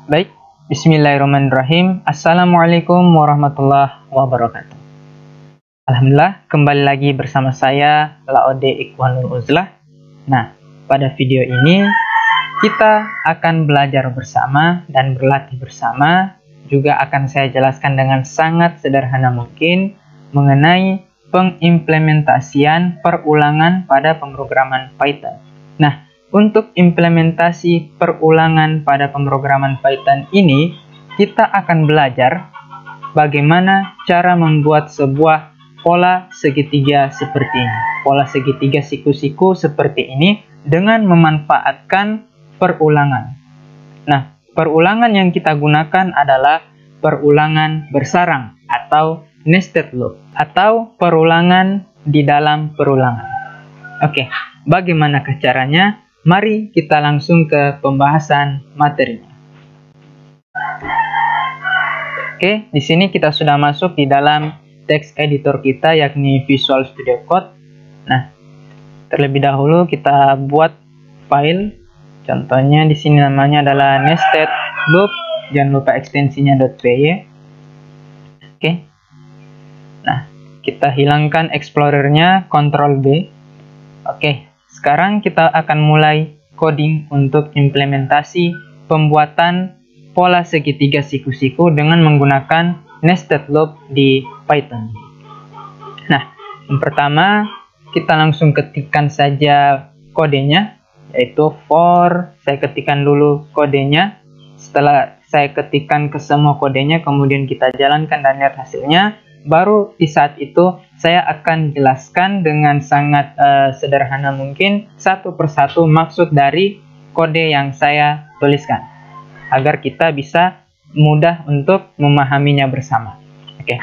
Baik, bismillahirrahmanirrahim. Assalamualaikum warahmatullahi wabarakatuh. Alhamdulillah, kembali lagi bersama saya, Laode Ikhwanul Uzlah. Nah, pada video ini kita akan belajar bersama dan berlatih bersama. Juga akan saya jelaskan dengan sangat sederhana mungkin mengenai pengimplementasian perulangan pada pemrograman Python. Nah, untuk implementasi perulangan pada pemrograman Python ini, kita akan belajar bagaimana cara membuat sebuah pola segitiga seperti ini. Pola segitiga siku-siku seperti ini dengan memanfaatkan perulangan. Nah, perulangan yang kita gunakan adalah perulangan bersarang atau nested loop atau perulangan di dalam perulangan. Oke, bagaimanakah caranya? Mari kita langsung ke pembahasan materinya. Oke, di sini kita sudah masuk di dalam text editor kita yakni Visual Studio Code. Nah, terlebih dahulu kita buat file. Contohnya di sini namanya adalah nested loop. Jangan lupa ekstensinya .py. Oke. Nah, kita hilangkan explorernya, Ctrl B. Oke, sekarang kita akan mulai coding untuk implementasi pembuatan pola segitiga siku-siku dengan menggunakan nested loop di Python. Nah, yang pertama kita langsung ketikkan saja kodenya, yaitu for. Saya ketikkan dulu kodenya. Setelah saya ketikkan ke semua kodenya, kemudian kita jalankan dan lihat hasilnya. Baru di saat itu saya akan jelaskan dengan sangat sederhana mungkin satu persatu maksud dari kode yang saya tuliskan, agar kita bisa mudah untuk memahaminya bersama. Oke.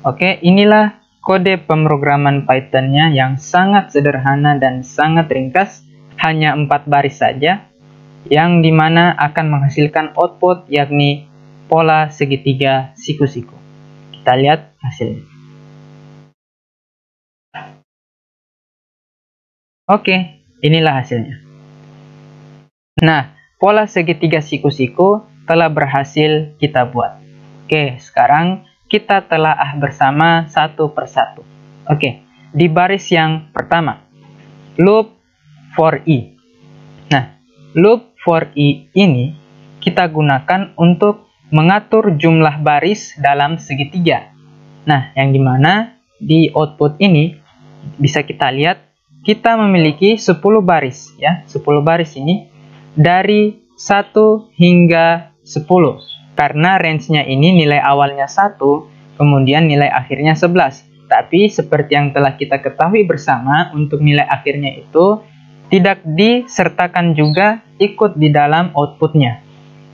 Oke, inilah kode pemrograman Python-nya yang sangat sederhana dan sangat ringkas, hanya 4 baris saja, yang dimana akan menghasilkan output yakni pola segitiga siku-siku. Kita lihat hasilnya. Oke, inilah hasilnya. Nah, pola segitiga siku-siku telah berhasil kita buat. Oke, sekarang kita telaah bersama satu persatu. Oke, di baris yang pertama, loop for i. Nah, loop for i ini kita gunakan untuk mengatur jumlah baris dalam segitiga. Nah, yang dimana di output ini bisa kita lihat kita memiliki 10 baris ya. 10 baris ini dari 1 hingga 10. Karena range-nya ini nilai awalnya 1, kemudian nilai akhirnya 11. Tapi seperti yang telah kita ketahui bersama, untuk nilai akhirnya itu tidak disertakan juga ikut di dalam outputnya.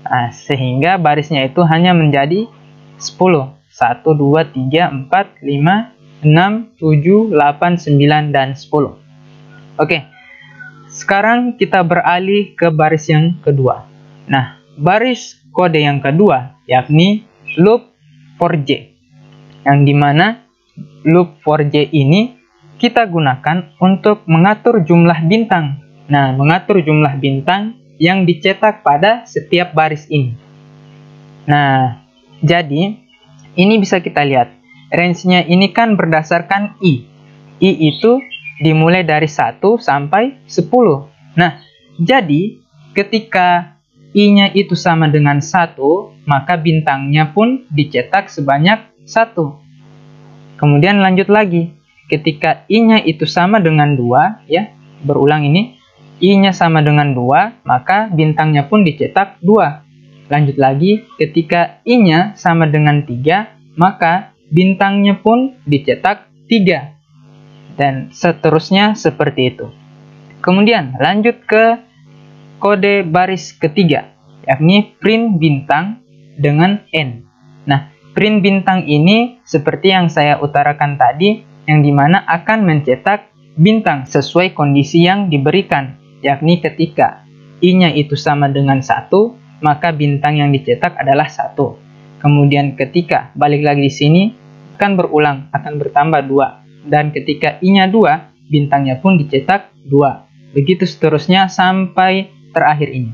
Nah, sehingga barisnya itu hanya menjadi 10. 1, 2, 3, 4, 5, 6, 7, 8, 9, dan 10. Oke, sekarang kita beralih ke baris yang kedua. Nah, baris kode yang kedua yakni loop for j, yang dimana loop for j ini kita gunakan untuk mengatur jumlah bintang. Nah, mengatur jumlah bintang yang dicetak pada setiap baris ini. Nah, jadi ini bisa kita lihat range-nya ini kan berdasarkan i. I itu dimulai dari 1 sampai 10. Nah, jadi ketika i-nya itu sama dengan 1, maka bintangnya pun dicetak sebanyak 1. Kemudian lanjut lagi. Ketika i-nya itu sama dengan 2, ya, berulang ini, i-nya sama dengan 2, maka bintangnya pun dicetak 2. Lanjut lagi, ketika i-nya sama dengan 3, maka bintangnya pun dicetak 3. Dan seterusnya seperti itu. Kemudian lanjut ke kode baris ketiga, yakni print bintang dengan N. Nah, print bintang ini seperti yang saya utarakan tadi, yang dimana akan mencetak bintang sesuai kondisi yang diberikan, yakni ketika I-nya itu sama dengan 1, maka bintang yang dicetak adalah 1. Kemudian ketika balik lagi di sini, akan berulang, akan bertambah 2. Dan ketika I-nya 2, bintangnya pun dicetak 2. Begitu seterusnya sampai terakhir ini.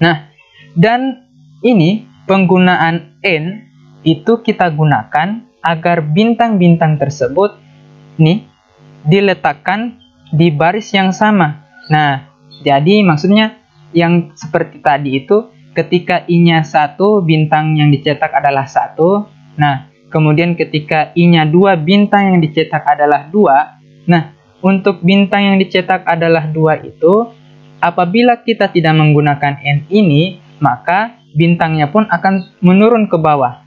Nah, dan ini penggunaan N itu kita gunakan agar bintang-bintang tersebut nih diletakkan di baris yang sama. Nah, jadi maksudnya yang seperti tadi itu ketika I-nya 1, bintang yang dicetak adalah 1. Nah, kemudian ketika I-nya 2, bintang yang dicetak adalah 2. Nah, untuk bintang yang dicetak adalah 2 itu, apabila kita tidak menggunakan N ini, maka bintangnya pun akan menurun ke bawah.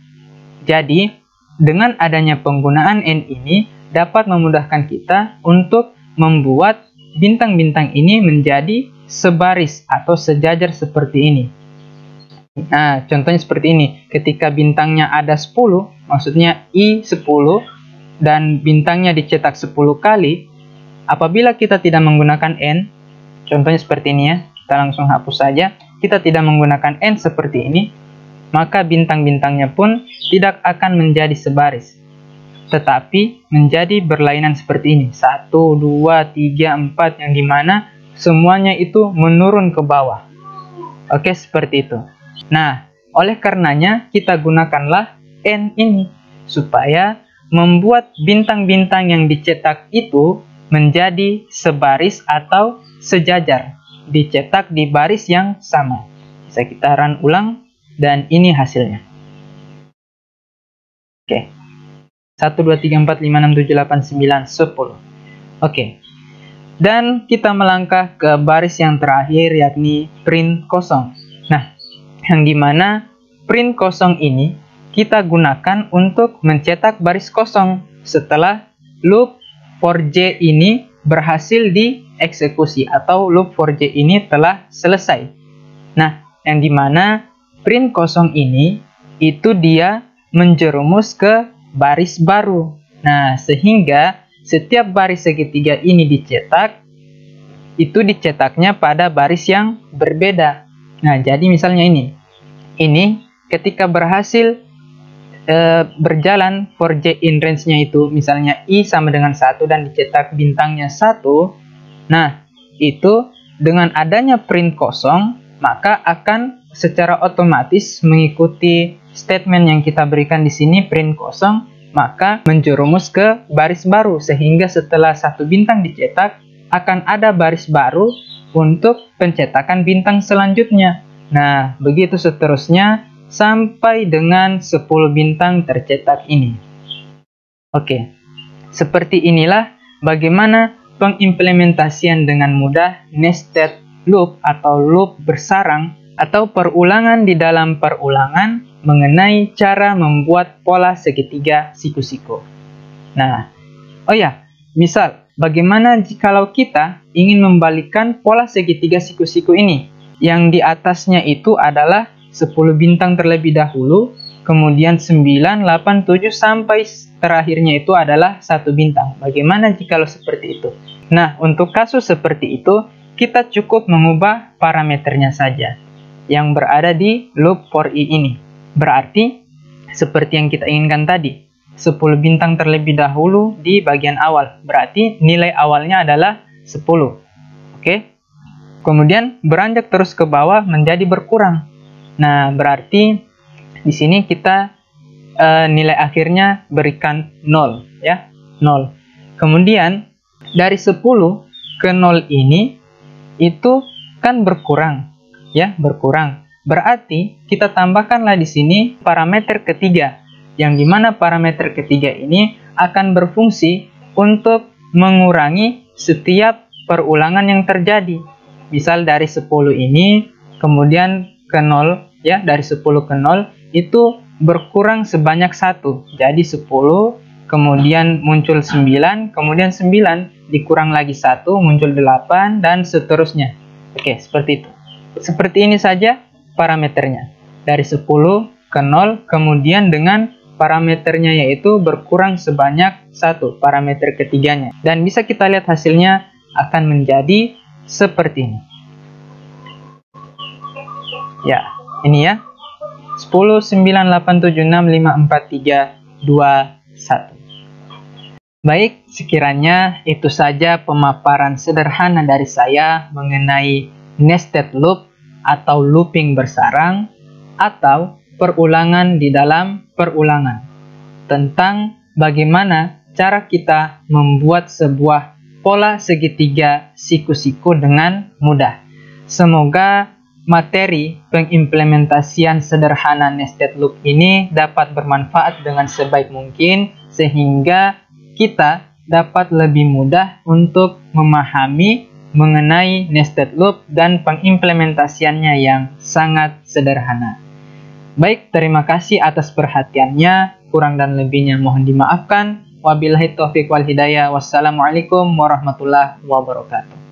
Jadi, dengan adanya penggunaan N ini, dapat memudahkan kita untuk membuat bintang-bintang ini menjadi sebaris atau sejajar seperti ini. Nah, contohnya seperti ini. Ketika bintangnya ada 10, maksudnya I10, dan bintangnya dicetak 10 kali, apabila kita tidak menggunakan N, contohnya seperti ini ya, kita langsung hapus saja. Kita tidak menggunakan N seperti ini, maka bintang-bintangnya pun tidak akan menjadi sebaris, tetapi menjadi berlainan seperti ini. 1, 2, 3, 4, yang dimana semuanya itu menurun ke bawah. Oke, seperti itu. Nah, oleh karenanya kita gunakanlah N ini, supaya membuat bintang-bintang yang dicetak itu menjadi sebaris atau sejajar, dicetak di baris yang sama. Bisa kita run ulang, dan ini hasilnya. Oke. 1, 2, 3, 4, 5, 6, 7, 8, 9, 10. Oke. Dan kita melangkah ke baris yang terakhir, yakni print kosong. Nah, yang dimana print kosong ini kita gunakan untuk mencetak baris kosong setelah loop for J ini berhasil dieksekusi atau loop for J ini telah selesai. Nah, yang dimana print kosong ini itu dia menjerumus ke baris baru. Nah, sehingga setiap baris segitiga ini dicetak, itu dicetaknya pada baris yang berbeda. Nah, jadi misalnya ini ketika berhasil berjalan for J in range-nya itu, misalnya I sama dengan 1 dan dicetak bintangnya 1, nah, itu dengan adanya print kosong, maka akan secara otomatis mengikuti statement yang kita berikan di sini, print kosong, maka menjerumus ke baris baru, sehingga setelah satu bintang dicetak, akan ada baris baru untuk pencetakan bintang selanjutnya. Nah, begitu seterusnya sampai dengan 10 bintang tercetak ini. Oke, seperti inilah bagaimana pengimplementasian dengan mudah nested loop atau loop bersarang atau perulangan di dalam perulangan mengenai cara membuat pola segitiga siku-siku. Nah, oh ya, misal bagaimana jikalau kita ingin membalikkan pola segitiga siku-siku ini? Yang di atasnya itu adalah 10 bintang terlebih dahulu, kemudian 9, 8, 7, sampai terakhirnya itu adalah 1 bintang. Bagaimana jikalau seperti itu? Nah, untuk kasus seperti itu, kita cukup mengubah parameternya saja yang berada di loop for I ini. Berarti, seperti yang kita inginkan tadi, 10 bintang terlebih dahulu di bagian awal. Berarti nilai awalnya adalah 10. Oke? Kemudian beranjak terus ke bawah menjadi berkurang. Nah, berarti di sini kita nilai akhirnya berikan 0, ya, 0. Kemudian dari 10 ke 0 ini itu kan berkurang, ya, berkurang. Berarti kita tambahkanlah di sini parameter ketiga, yang dimana parameter ketiga ini akan berfungsi untuk mengurangi setiap perulangan yang terjadi. Misal dari 10 ini, kemudian ke 0, ya, dari 10 ke 0, itu berkurang sebanyak 1. Jadi 10, kemudian muncul 9, kemudian 9, dikurang lagi 1, muncul 8, dan seterusnya. Oke, seperti itu. Seperti ini saja parameternya. Dari 10 ke 0, kemudian dengan parameternya yaitu berkurang sebanyak 1 parameter ketiganya. Dan bisa kita lihat hasilnya akan menjadi seperti ini. Ya, ini ya. 10, 9, 8, 7, 6, 5, 4, 3, 2, 1. Baik, sekiranya itu saja pemaparan sederhana dari saya mengenai nested loop atau looping bersarang atau perulangan di dalam perulangan, tentang bagaimana cara kita membuat sebuah pola segitiga siku-siku dengan mudah. Semoga materi pengimplementasian sederhana nested loop ini dapat bermanfaat dengan sebaik mungkin, sehingga kita dapat lebih mudah untuk memahami mengenai nested loop dan pengimplementasiannya yang sangat sederhana. Baik, terima kasih atas perhatiannya. Kurang dan lebihnya mohon dimaafkan. Wabillahi taufiq wal hidayah. Wassalamualaikum warahmatullahi wabarakatuh.